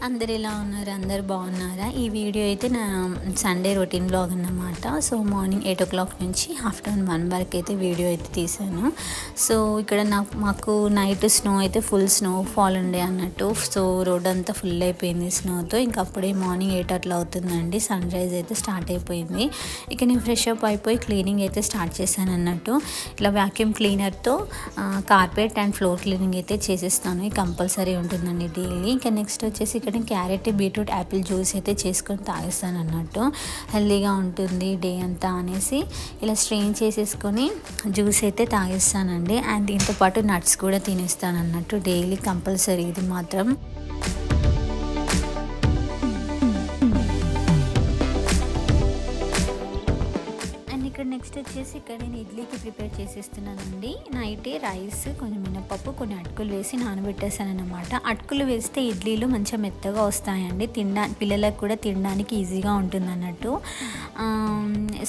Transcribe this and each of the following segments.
అందరు ఎలా ఉన్నారు? అందరు బాగున్నారా? ఈ వీడియో అయితే నా సండే రొటీన్ బ్లాగ్ అన్నమాట. సో మార్నింగ్ 8 o'clock నుంచి ఆఫ్టర్నూన్ 1 వరకు అయితే వీడియో అయితే తీసాను. సో ఇక్కడ మాకు నైట్ స్నో అయితే ఫుల్ స్నో ఫాల్ ఉండే అన్నట్టు. సో రోడ్ అంతా ఫుల్ అయిపోయింది స్నోతో. ఇంకా అప్పుడే మార్నింగ్ 8 అట్లా అవుతుందండి. సన్ రైజ్ అయితే స్టార్ట్ అయిపోయింది. ఇక నేను ఫ్రెష్ అప్ అయిపోయి క్లీనింగ్ అయితే స్టార్ట్ చేశాను అన్నట్టు. ఇలా వ్యాక్యూమ్ క్లీనర్తో కార్పెట్ అండ్ ఫ్లోర్ క్లీనింగ్ అయితే చేసేస్తాను. ఇది కంపల్సరీ ఉంటుందండి డైలీ. ఇంకా నెక్స్ట్ వచ్చేసి ఇక్కడ క్యారెట్, బీట్రూట్, యాపిల్ జ్యూస్ అయితే చేసుకొని తాగేస్తాను అన్నట్టు. హెల్దీగా ఉంటుంది డే అంతా అనేసి ఇలా స్ట్రెయిన్ చేసేసుకొని జ్యూస్ అయితే తాగేస్తానండి. అండ్ దీంతో పాటు నట్స్ కూడా తినేస్తాను అన్నట్టు. డైలీ కంపల్సరీ ఇది మాత్రం. నెక్స్ట్ వచ్చేసి ఇక్కడ నేను ఇడ్లీకి ప్రిపేర్ చేసేస్తున్నానండి. నైటే రైస్, కొంచెం మినపప్పు, కొన్ని అటుకులు వేసి నానబెట్టేసాను అన్నమాట. అటుకులు వేస్తే ఇడ్లీలు మంచిగా మెత్తగా వస్తాయండి. పిల్లలకు కూడా తినడానికి ఈజీగా ఉంటుంది అన్నట్టు.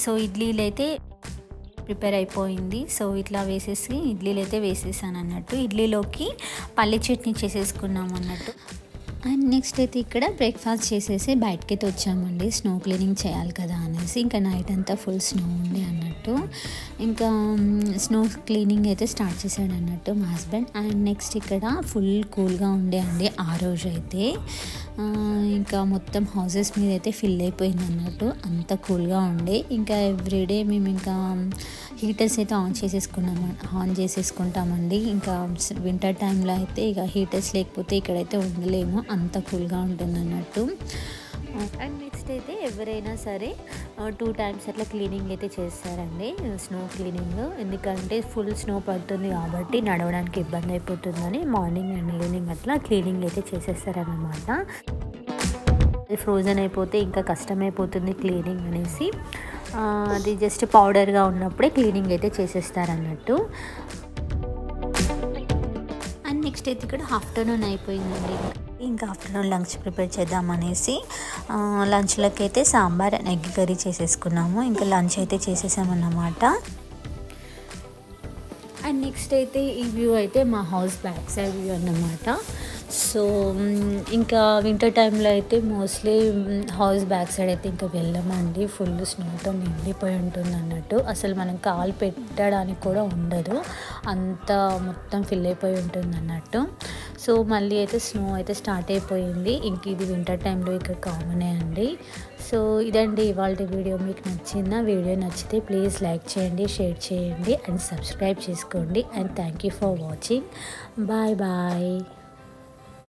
సో ఇడ్లీలు అయితే ప్రిపేర్ అయిపోయింది. సో ఇట్లా వేసేసి ఇడ్లీలు అయితే వేసేసాను అన్నట్టు. ఇడ్లీలోకి పల్లి చట్నీ చేసేసుకున్నాము అన్నట్టు. అండ్ నెక్స్ట్ అయితే ఇక్కడ బ్రేక్ఫాస్ట్ చేసేసి బయటకైతే వచ్చామండి. స్నో క్లీనింగ్ చేయాలి కదా అనేసి. ఇంకా నైట్ అంతా ఫుల్ స్నో ఉంది అన్నట్టు. ఇంకా స్నో క్లీనింగ్ అయితే స్టార్ట్ చేశాడు అన్నట్టు మా హస్బెండ్. అండ్ నెక్స్ట్ ఇక్కడ ఫుల్ కూల్గా ఉండే అండి ఆ రోజు అయితే. ఇంకా మొత్తం హౌసెస్ మీద అయితే ఫిల్ అయిపోయింది అన్నట్టు. అంత కూల్గా ఉండే. ఇంకా ఎవ్రీడే మేము ఇంకా హీటర్స్ అయితే ఆన్ చేసేసుకుంటామండి. ఇంకా వింటర్ టైంలో అయితే ఇక హీటర్స్ లేకపోతే ఇక్కడైతే ఉండలేము, అంత కూల్గా ఉంటుంది అన్నట్టు. అండ్ నెక్స్ట్ అయితే ఎవరైనా సరే 2 times అట్లా క్లీనింగ్ అయితే చేస్తారండి, స్నో క్లీనింగ్. ఎందుకంటే ఫుల్ స్నో పడుతుంది కాబట్టి నడవడానికి ఇబ్బంది అయిపోతుందని మార్నింగ్ అండ్ ఈవినింగ్ అట్లా క్లీనింగ్ అయితే చేసేస్తారన్నమాట. ఫ్రోజన్ అయిపోతే ఇంకా కష్టమైపోతుంది క్లీనింగ్ అనేసి అది జస్ట్ పౌడర్గా ఉన్నప్పుడే క్లీనింగ్ అయితే చేసేస్తారన్నట్టు. అండ్ నెక్స్ట్ అయితే ఇక్కడ ఆఫ్టర్నూన్ అయిపోయిందండి. ఇంకా ఆఫ్టర్నూన్ లంచ్ ప్రిపేర్ చేద్దామనేసి లంచ్లోకి అయితే సాంబార్ అండ్ ఎగ్ కర్రీ చేసేసుకున్నాము. ఇంకా లంచ్ అయితే చేసేసామన్నమాట. అండ్ నెక్స్ట్ అయితే ఈ వ్యూ అయితే మా హౌస్ బ్యాక్ సైడ్ వ్యూ అన్నమాట. సో ఇంకా వింటర్ టైంలో అయితే మోస్ట్లీ హౌస్ బ్యాక్ సైడ్ అయితే ఇంకా వెళ్ళమండి. ఫుల్ స్నోతో నిండిపోయి ఉంటుంది అన్నట్టు. అసలు మనం కాలు పెట్టడానికి కూడా ఉండదు, అంత మొత్తం ఫిల్ అయిపోయి ఉంటుంది అన్నట్టు. సో మళ్ళీ అయితే స్నో అయితే స్టార్ట్ అయిపోయింది. ఇంక ఇది వింటర్ టైంలో ఇక్కడ కామనే అండి. సో ఇదండి ఇవాళ వీడియో. మీకు నచ్చిందా? వీడియో నచ్చితే ప్లీజ్ లైక్ చేయండి, షేర్ చేయండి అండ్ సబ్స్క్రైబ్ చేసుకోండి. And thank you for watching. Bye bye.